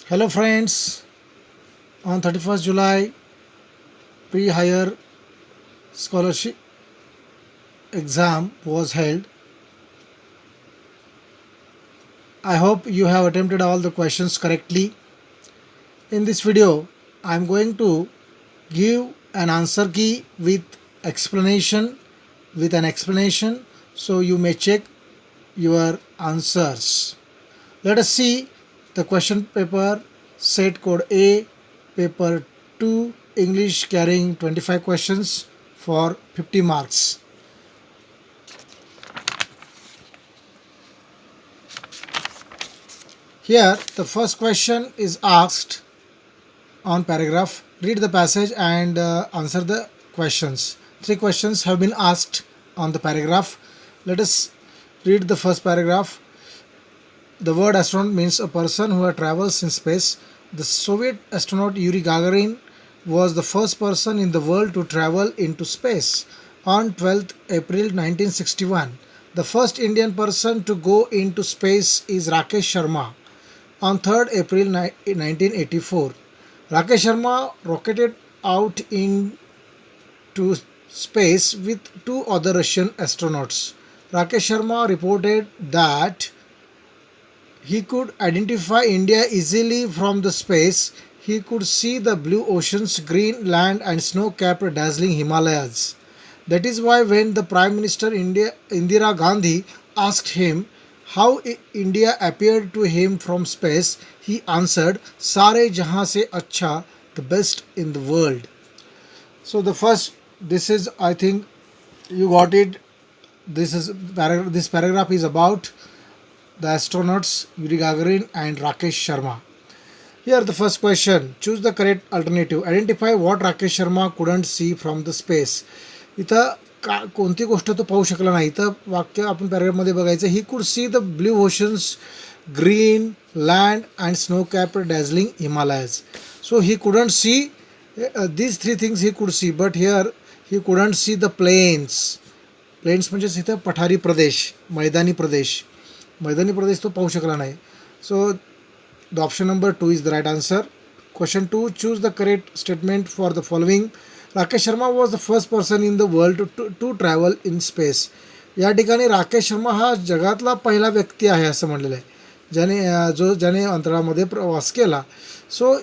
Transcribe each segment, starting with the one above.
Hello friends, on 31st July, pre-hire scholarship exam was held. I hope you have attempted all the questions correctly. In this video, I am going to give an answer key explanation with an explanation so you may check your answers. Let us see the question paper set code A, paper 2, English carrying 25 questions for 50 marks. Here, the first question is asked on paragraph. Read the passage and answer the questions. Three questions have been asked on the paragraph. Let us read the first paragraph. The word astronaut means a person who travels in space. The Soviet astronaut Yuri Gagarin was the first person in the world to travel into space on 12th April 1961. The first Indian person to go into space is Rakesh Sharma on 3rd April 1984. Rakesh Sharma rocketed out into space with two other Russian astronauts. Rakesh Sharma reported that he could identify India easily from the space. He could see the blue oceans, green land, and snow capped dazzling Himalayas. That is why, when the Prime Minister Indira Gandhi asked him how India appeared to him from space, he answered, Sare jahan se acha, the best in the world. So, this is, I think you got it. This paragraph is about the astronauts Yuri Gagarin and Rakesh Sharma. Here the first question. Choose the correct alternative. Identify what Rakesh Sharma couldn't see from the space. इथं कोणती गोष्ट तो पाहू शकला नाही. इथं वाक्य आपण पॅराग्राफमध्ये बघायचं. He could see the blue oceans, green land and snow capped dazzling Himalayas. So he couldn't see these three things he could see, but here he couldn't see the plains. Plains म्हणजे इथं पठारी प्रदेश, मैदानी प्रदेश तो पाहू शकला नाही. So the option number 2 is the right answer. Question 2. Choose the correct statement for the following. Rakesh Sharma was the first person in the world to travel in space. या ठिकाणी राकेश शर्मा हा जगातला पहिला व्यक्ती आहे असं म्हणलेलं आहे, ज्याने अंतराळामध्ये प्रवास केला. सो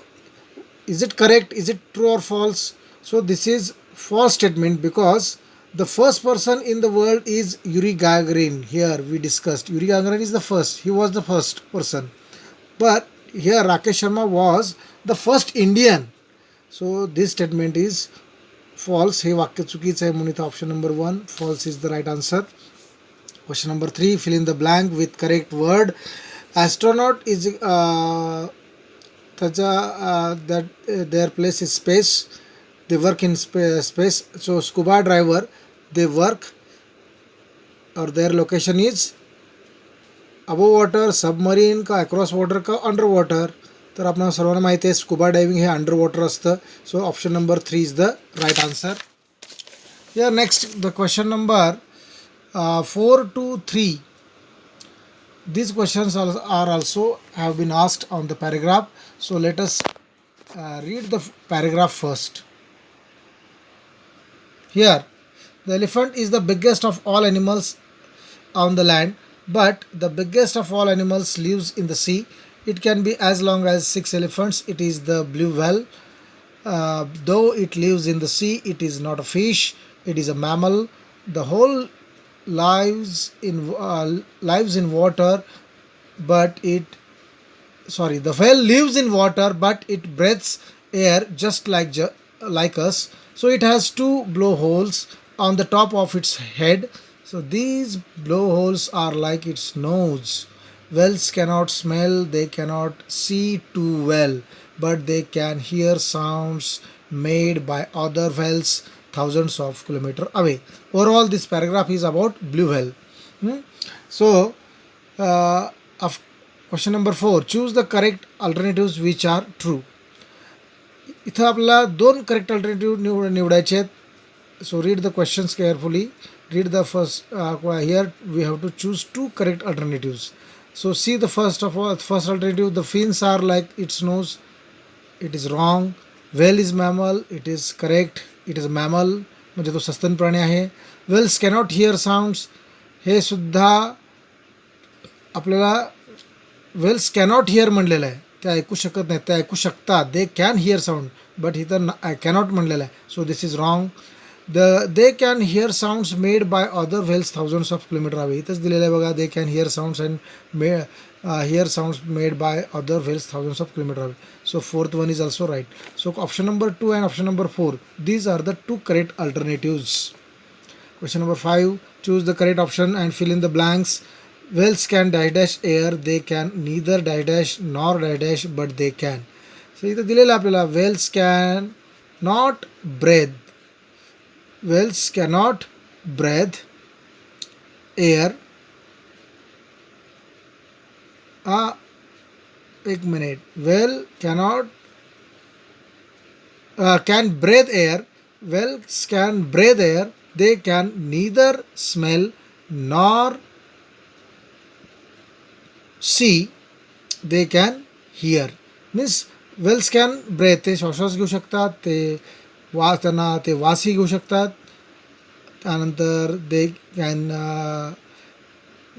is it correct? Is it true or false? So this is false statement, because the first person in the world is Yuri Gagarin. Here we discussed Yuri Gagarin is the first. He was the first person. But here Rakesh Sharma was the first Indian. So this statement is false. हे वाक्य चुकीचं आहे म्हणून इथं option number 1 false is the right answer. Question number 3. Fill in the blank with correct word. Astronaut is that their place is space. They work in space. So scuba diver, they work, or their location is above water, submarine का across water का under water. तर आपल्याला सर्वांना माहिती आहे scuba diving हे under water असतं. So option number 3 is the right answer. या next the question number 4 to 3. These questions are also have been asked on the paragraph. So let us read the paragraph first. Here, the elephant is the biggest of all animals on the land, but the biggest of all animals lives in the sea. It can be as long as 6 elephants. It is the blue whale. Though it lives in the sea, it is not a fish. It is a mammal. The whole lives in water, but the whale lives in water, but it breathes air just like us. So it has two blowholes on the top of its head. So these blowholes are like its nose. Whales cannot smell, they cannot see too well, but they can hear sounds made by other whales thousands of kilometers away. Overall, this paragraph is about blue whale. So, question number 4. Choose the correct alternatives which are true. इथं आपल्याला 2 correct alternative निवडायचे आहेत. So read the questions carefully. Read the first. Here we have to choose 2 correct alternatives. So see the first of all, first alternative, the fins are like its nose. It is wrong. Whale is mammal. It is correct. It is a mammal, म्हणजे तो सस्तन प्राणी आहे. Whales cannot hear sounds. हे सुद्धा आपल्याला Wales cannot here म्हणलेलं आहे, ते ऐकू शकत नाहीत, ते ऐकू शकतात, they can hear sound, but इथं कॅनॉट म्हणलेलं आहे, so this is wrong. They can hear sounds made by other whales thousands of kilometre away. इथंच दिलेलं आहे बघा, they can hear sounds and hear sounds made by other whales thousands of kilometre away. So fourth one is also right. So option number 2 and option number 4, these are the two correct alternatives. Question number 5. Choose the correct option and fill in the blanks. Whales can dash dash air. They can neither dash dash nor dash dash, but they can. So इथं दिलेलं आपल्याला whales can not breathe. Whales cannot breathe air. एक minute. Whale cannot can breathe air. Whales can breathe air. They can neither smell nor see. They can hear. Means whales can breathe. ते श्वास घेऊ शकतात, ते त्यांना ते वासही घेऊ शकतात. त्यानंतर they can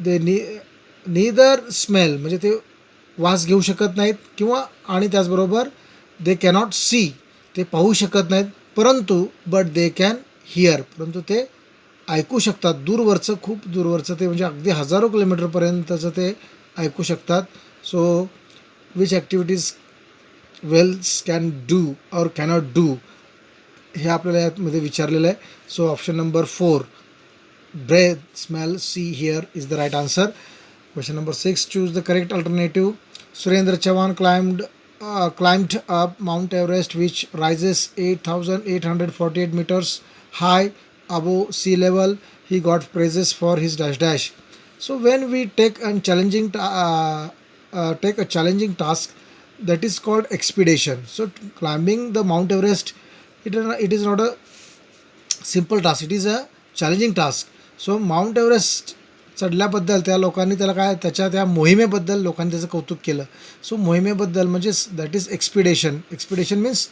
they neither smell, म्हणजे ते वास घेऊ शकत नाहीत, किंवा आणि त्याचबरोबर दे कॅनॉट सी, ते पाहू शकत नाहीत, परंतु बट दे कॅन हिअर, परंतु ते ऐकू शकतात. दूरवरचं, खूप दूरवरचं, ते म्हणजे अगदी हजारो किलोमीटरपर्यंतचं ते ऐकू शकतात. So which activities whales can do or cannot do, हे आपल्याला यामध्ये विचारलेलं आहे. So option number 4, breath, smell, see, hear is the right answer. Question number 6, choose the correct alternative. Surendra Chavan climbed up Mount Everest, which rises 8,848 meters high above sea level. He got praises for his dash dash. So when we take a challenging task, that is called expedition. So climbing the Mount Everest, it is not a simple task, it is a challenging task. So Mount Everest चढल्याबद्दल त्या लोकांनी त्याला काय, त्याच्या त्या मोहिमेबद्दल लोकांनी त्याचं कौतुक केलं. सो मोहिमेबद्दल म्हणजे that is expedition. Expedition means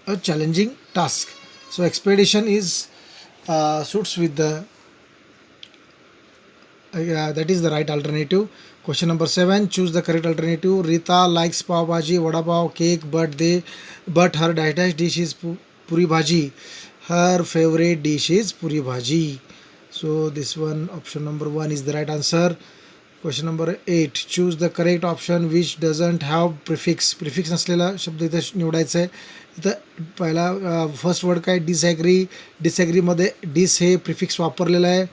a challenging task. So expedition is suits with the that is the right alternative. Question number 7, choose the correct alternative. Rita likes pav bhaji, vada pav, cake, but her dash dash dish is puri bhaji. Her favorite dish is puri bhaji. So this one, option number 1 is the right answer. Question number 8, choose the correct option which doesn't have prefix. Prefix नसलेला शब्द इथं निवडायचा आहे. इथं पहिला first word काय, disagree. डिसॲग्रीमध्ये dish हे prefix वापरलेलं आहे.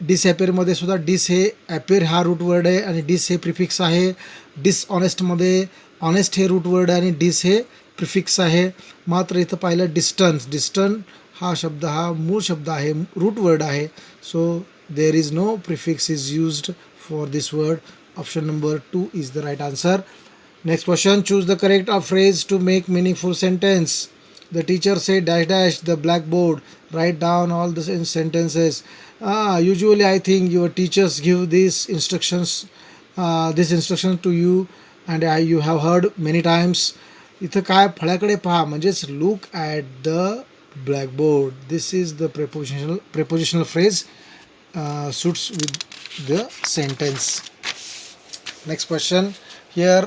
डिसॲपेअरमध्ये सुद्धा डिस हे ॲपेअर हा रूट वर्ड आहे आणि डिस हे प्रिफिक्स आहे. डिसऑनेस्टमध्ये ऑनेस्ट हे रूट वर्ड आहे आणि डिस हे प्रिफिक्स आहे. मात्र इथं पाहिलं डिस्टन्स हा शब्द हा मूळ शब्द आहे, रूट वर्ड आहे. So there is no prefix is used for this word. Option number 2 is the right answer. Next question, choose the correct phrase to make meaningful sentence. The teacher said dash dash the blackboard. Write down all the sentences. Usually I think your teachers give these instructions to you and you have heard many times. इथं काय, फळ्याकडे पहा म्हणजेच look at the blackboard. This is the prepositional phrase suits with the sentence. Next question. Here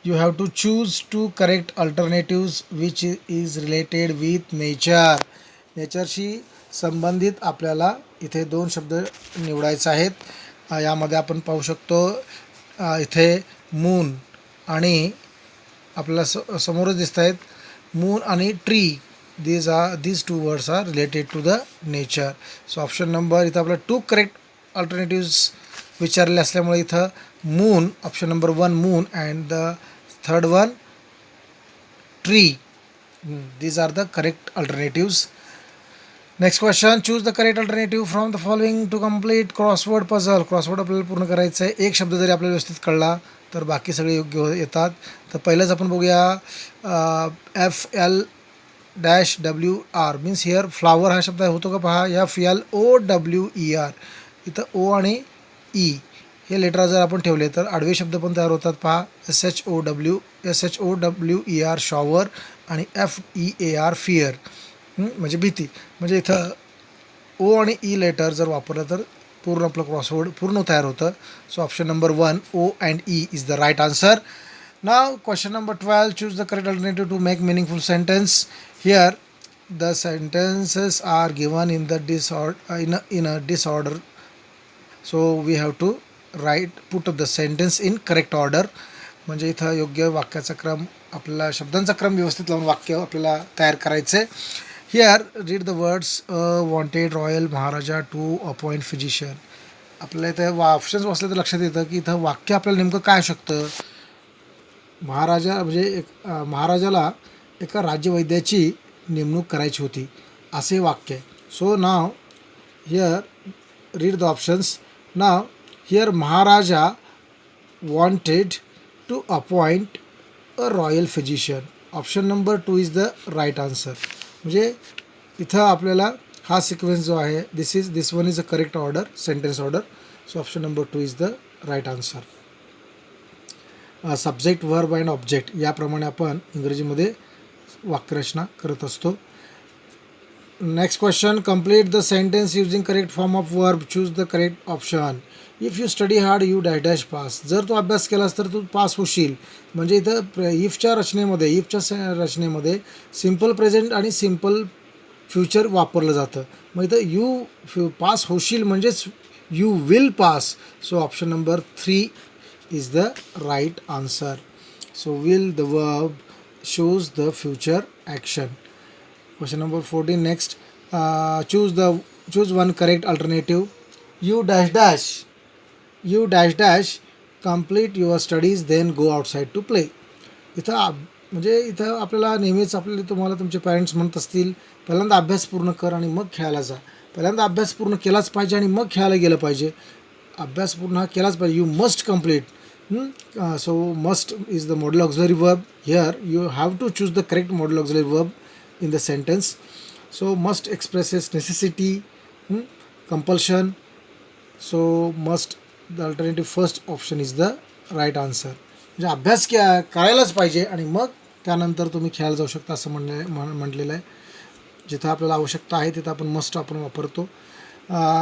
you have to choose two correct alternatives which is related with nature. नेचरशी संबंधित आपल्याला इथे 2 शब्द निवडायचे आहेत. यामध्ये आपण पाहू शकतो इथे मून आणि आपल्याला समोरच दिसत आहेत, मून आणि tree. these two words are related to the nature. So option number, इथं आपल्याला 2 करेक्ट अल्टरनेटिव्स विचारले असल्यामुळे इथं moon, option number 1 moon and the third one tree. these are the correct alternatives. Next question, choose the correct alternative from the following to complete crossword puzzle. Crossword आपल्याला पूर्ण करायचं आहे. एक शब्द जरी आपल्याला व्यवस्थित कळला तर बाकी सगळे योग्य येतात. तर पहिलंच आपण बघूया, FL-WR मीन्स हिअर फ्लावर हा शब्द होतो का पहा, FLOWER. इथं ओ आणि ई हे लेटर जर आपण ठेवले तर आडवे शब्द पण तयार होतात. पहा, SHOWER शॉवर आणि FEAR फिअर, म्हणजे भीती. म्हणजे इथं ओ आणि ई लेटर जर वापरलं तर पूर्ण आपलं क्रॉसवर्ड पूर्ण तयार होतं. So option number 1 O and E is the right answer. Now question number 12, choose the correct alternative to make meaningful sentence. Here the sentences are given in the disorder, so we have to put the sentence in correct order. म्हणजे इथं योग्य वाक्याचा क्रम, आपल्याला शब्दांचा क्रम व्यवस्थित लावून वाक्य आपल्याला तयार करायचं आहे. Here read the words wanted royal maharaja to appoint physician. आपल्याला इथं ऑप्शन्स वाचले तर लक्षात येतं की इथं वाक्य आपल्याला नेमकं काय शकतं. म्हणजे महाराजाला एका राज्यवैद्याची नेमणूक करायची होती असे वाक्य. So now here read the options. Now here Maharaja wanted to appoint a royal physician. Option number 2 is the right answer. म्हणजे इथं आपल्याला हा सिक्वेन्स जो आहे, this one is a correct order, sentence order. So option number 2 is the right answer. Subject, verb and object याप्रमाणे आपण इंग्रजीमध्ये वाक्यरचना करत असतो. Next question, complete the sentence using correct form of verb. Choose the correct option. If you study hard you dash dash pass. जर तू अभ्यास केलास तर तू पास होशील. म्हणजे इथं इफच्या रचनेमध्ये सिम्पल प्रेझेंट आणि सिम्पल फ्युचर वापरलं जातं. मग इथं पास होशील म्हणजेच you will pass. So option number 3 is the right answer. So will, the verb, shows the future action. Question number 14 next. Choose one correct alternative. You dash dash complete your studies then go outside to play. म्हणजे इथं आपल्याला नेहमीच तुम्हाला तुमचे parents म्हणत असतील, पहिल्यांदा अभ्यास पूर्ण कर आणि मग खेळायला जा. पहिल्यांदा अभ्यास पूर्ण केलाच पाहिजे आणि मग खेळायला गेलं पाहिजे. अभ्यास पूर्ण हा केलाच पाहिजे. You must complete. So must is the modal auxiliary verb. Here you have to choose the correct modal auxiliary verb in the sentence. So must expresses necessity, compulsion. So must, the alternative first option is the right answer. म्हणजे अभ्यास करायलाच पाहिजे आणि मग त्यानंतर तुम्ही खेळायला जाऊ शकता असं म्हटलेलं आहे. जिथं आपल्याला आवश्यकता आहे तिथं आपण मस्ट आपण वापरतो.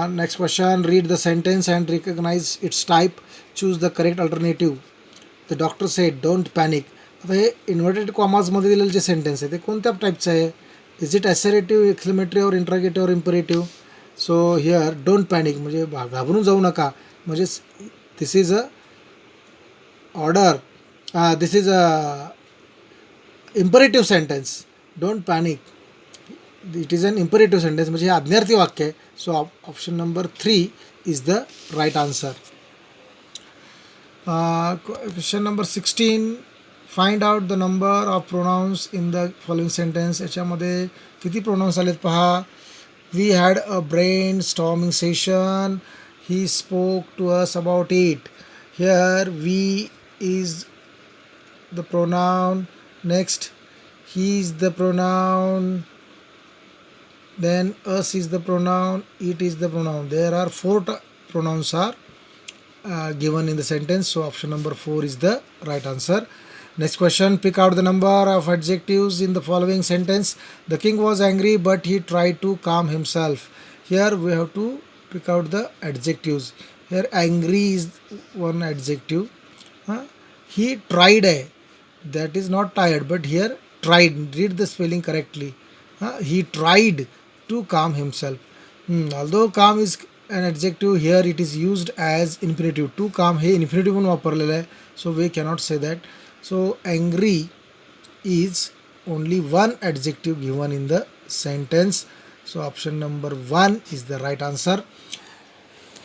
Next question, read the sentence and recognize its type. Choose the correct alternative. The doctor said don't panic. आता हे इन्व्हर्टेड कॉमाजमध्ये दिलेलं जे सेंटेन्स आहे ते कोणत्या टाईपचं आहे. Is it assertive, exclamatory or interrogative or imperative. So here don't panic म्हणजे घाबरून जाऊ नका. म्हणजे this is a order, this is a imperative sentence. Don't panic, it is an imperative sentence, म्हणजे हे आज्ञार्थी वाक्य आहे. So option number 3 is the right answer. Question number 16, find out the number of pronouns in the following sentence. याच्यामध्ये किती pronouns आलेत पहा. We had a brainstorming session. He spoke to us about it. Here we is the pronoun. Next he is the pronoun. Then us is the pronoun, it is the pronoun. There are 4 pronouns are given in the sentence. So option number 4 is the right answer. Next question, pick out the number of adjectives in the following sentence. The king was angry but he tried to calm himself. Here we have to pick out the adjectives. Here angry is one adjective. He tried, that is not tired, but here tried. Read the spelling correctly. He tried to calm himself. Although calm is an adjective, here it is used as infinitive. To calm हे infinitive म्हणून वापरलेलं आहे. So we cannot say that. So angry is only one adjective given in the sentence. So option number 1 is the right answer.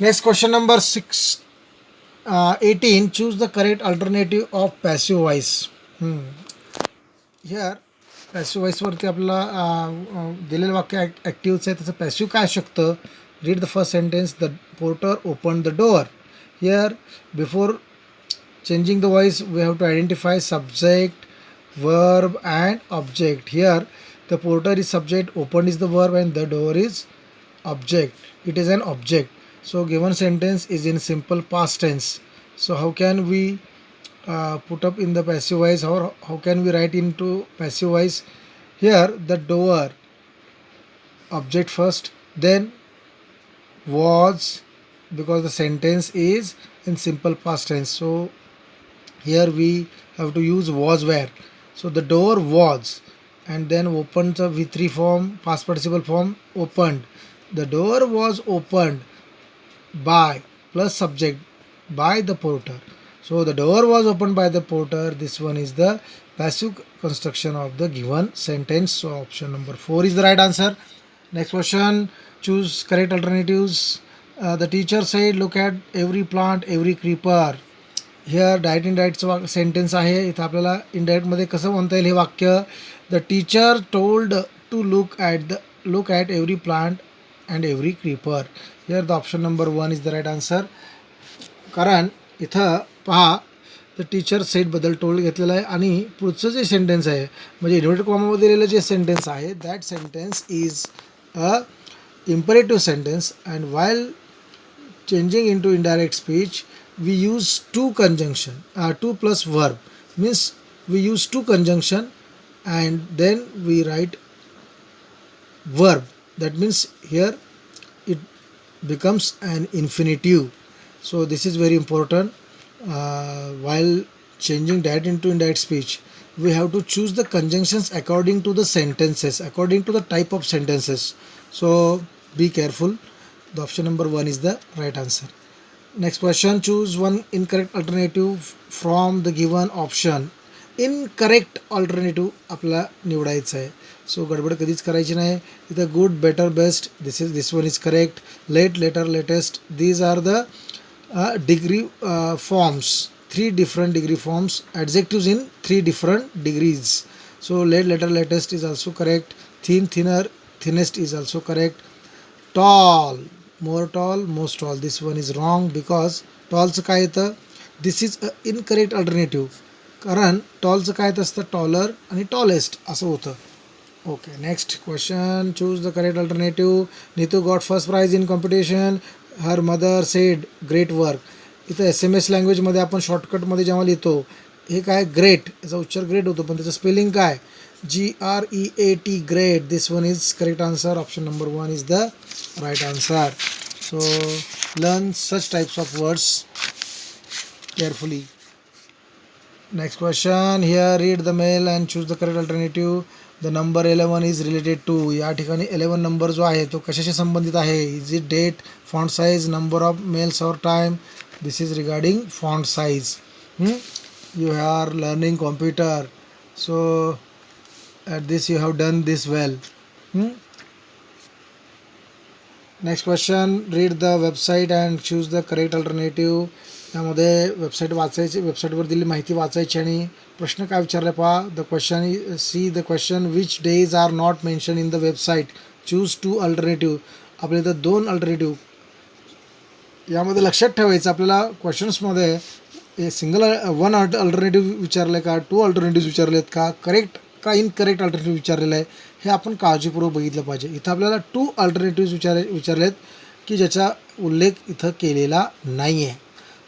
Next question number 18, choose the correct alternative of passive voice. Here passive व्हॉइसवरती आपल्याला दिलेलं वाक्य ॲक्टिव्हचं आहे. त्याचं passive काय शकतं. Read the first sentence. The porter open the door. Here before changing the voice we have to identify subject, verb and object. Here the porter is subject, open is the verb and the door is object. It is an object. So given sentence is in simple past tense. So how can we put up in the passive voice, or how can we write into passive voice? Here the door, object first, then was, because the sentence is in simple past tense. So here we have to use was where. So the door was, and then opened, the V3 form, past participle form, opened. The door was opened by plus subject by the porter. So the door was opened by the porter. This one is the passive construction of the given sentence. So option number 4 is the right answer. Next question, choose correct alternatives. The teacher said, look at every plant, every creeper. Here direct इनडायरेक्टचं sentence आहे. इथं आपल्याला इनडायरेक्टमध्ये कसं म्हणता येईल हे वाक्य? The teacher told to look at every plant and every creeper. Here the option number 1 is the right answer. कारण इथं पहा, द टीचर सेटबद्दल टोल्ड घेतलेलं आहे आणि पुढचं जे सेंटेन्स आहे म्हणजे इन्व्हर्टेड कॉमामध्ये दिलेलं जे सेंटेन्स आहे that sentence is a imperative sentence, and while changing into indirect speech we use two plus verb, means we use two conjunction and then we write verb. That means here it becomes an infinitive. So this is very important. While changing that into indirect speech we have to choose the conjunctions according to the sentences, according to the type of sentences. So be careful. The option number 1 is the right answer. Next question, choose one incorrect alternative from the given option. Incorrect alternative आपला निवडायचं आहे. So गडबड कधीच करायची नाही. इथं good, better, best, this one is correct. Late, later, latest, these are the degree forms, 3 different degree forms, adjectives in 3 different degrees. So late, later, latest is also correct. Thin, thinner, thinnest is also correct. Tall, more tall, most tall, this one is wrong because tallचं काय येतं? This is a incorrect alternative. कारण tallचं काय येत असतं? Taller आणि tallest असं होतं. Okay, next question, choose the correct alternative. Neetu got first prize in competition. Her mother said great work. इथं SMS लँग्वेजमध्ये आपण शॉर्टकटमध्ये जेव्हा लिहितो हे काय? ग्रेट, याचा उच्चार ग्रेट होतो पण त्याचं स्पेलिंग काय? GREAT, great. This one is correct answer. Option number 1 is the right answer. So learn such types of words carefully. Next question, here read the mail and choose the correct alternative. The number 11 is related to. या ठिकाणी 11 number जो आहे तो कशाशी संबंधित आहे? Is it date, font size, number of mails or time? This is regarding font size. You are learning computer, so at this you have done this well. Next question, read the website and choose the correct alternative. त्यामध्ये website वाचायची, वेबसाईटवर दिलेली माहिती वाचायची आणि प्रश्न काय विचारला पहा. The question, see the question, which days are not mention in the website, choose 2 alternative. आपल्या इथं 2 अल्टरनेटिव्ह. यामध्ये लक्षात ठेवायचं आपल्याला क्वेश्चन्समध्ये सिंगल 1 अल्टरनेटिव्ह विचारलं आहे का, 2 अल्टरनेटिव्ह विचारले आहेत का, करेक्ट का इनकरेक्ट अल्टरनेटिव्ह विचारलेलं आहे हे आपण काळजीपूर्वक बघितलं पाहिजे. इथं आपल्याला 2 अल्टरनेटिव्ह विचारले आहेत की ज्याचा उल्लेख इथं केलेला नाही आहे.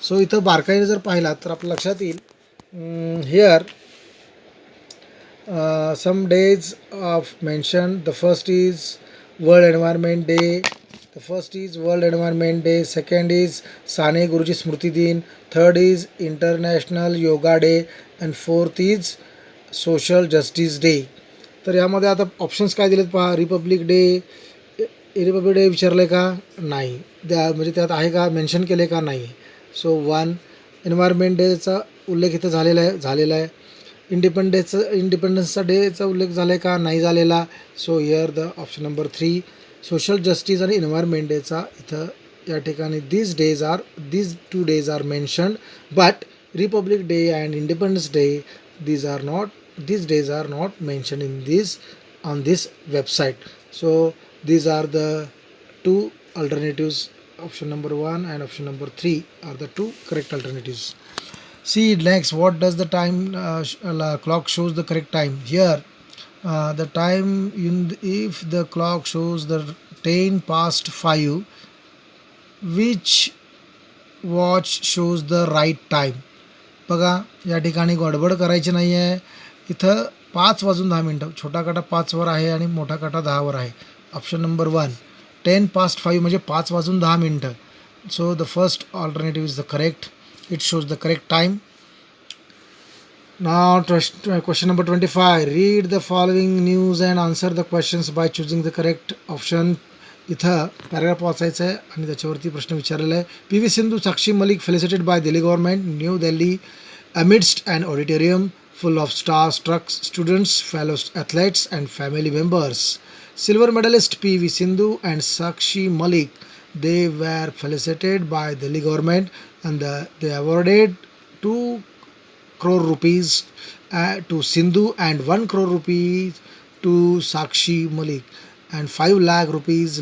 सो इथं बारकाईने जर पाहिला तर आपल्या लक्षात येईल. Here some days of mention. The first is world environment day. World environment day. Second is Sane Guruji स्मृती दिन. Third is international yoga day. And fourth is social justice day. तर यामध्ये आता ऑप्शन्स काय दिलेत पहा. रिपब्लिक डे विचारलं आहे का? नाही. म्हणजे त्यात आहे का, मेन्शन केले का? नाही. सो 1 एन्व्हायरमेंट डेचा उल्लेख इथं झालेला आहे. इंडिपेंडन्सचा डेचा उल्लेख झाला आहे का? नाही झालेला. So here the option number 3 social justice आणि एन्व्हायरमेंट डेचा इथं या ठिकाणी these 2 days are mentioned, but Republic Day and Independence Day these days are not mentioned on this website. So these are the 2 alternatives. Option number 1 and option number 3 are the 2 correct alternatives. See next, what does the time clock shows the correct time? Here the time if the clock shows the 10 past 5, which watch shows the right time. बघा या ठिकाणी गडबड करायची नाही आहे. इथं 5:10 छोटा काटा 5वर आहे आणि मोठा काटा 10वर आहे. ऑप्शन नंबर 1 10:05 म्हणजे 5:10. So the first alternative is the correct. It shows the correct time. Now, question number 25. Read the following news and answer the questions by choosing the correct option. इथं पॅराग्राफ वाचायचं आहे आणि त्याच्यावरती प्रश्न विचारलेला आहे. P V. Sindhu, Sakshi Malik felicitated by Delhi government, New Delhi, amidst an auditorium full of starstruck students, fellow athletes, and family members. Silver medalist P.V. Sindhu and Sakshi Malik, they were felicitated by Delhi government and they awarded 2 crore rupees to Sindhu and 1 crore rupees to Sakshi Malik and 5 lakh rupees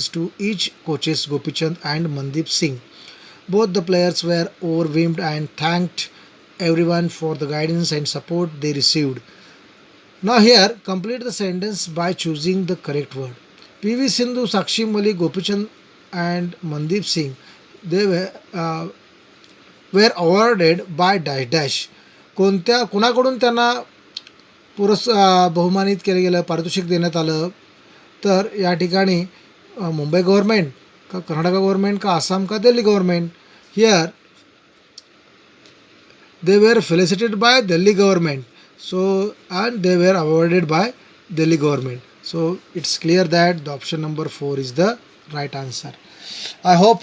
to each coaches Gopichand and Mandeep Singh. Both the players were overwhelmed and thanked everyone for the guidance and support they received. Now here, complete the sentence by choosing the correct word. P.V. Sindhu, Sakshi Malik, Gopichand and Mandeep Singh, they were awarded by dash dash. कुणाकडून त्यांना बहुमानित केलं गेलं, पारितोषिक देण्यात आलं. तर या ठिकाणी Mumbai government का कर्नाटक गव्हर्नमेंट का आसाम का Delhi government. Here they were felicitated by Delhi government, so and they were awarded by Delhi government. So it's clear that the option number 4 is the right answer. I hope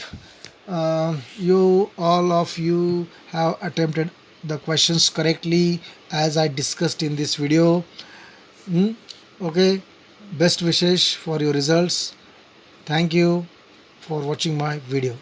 all of you have attempted the questions correctly as I discussed in this video. Okay, best wishes for your results. Thank you for watching my video.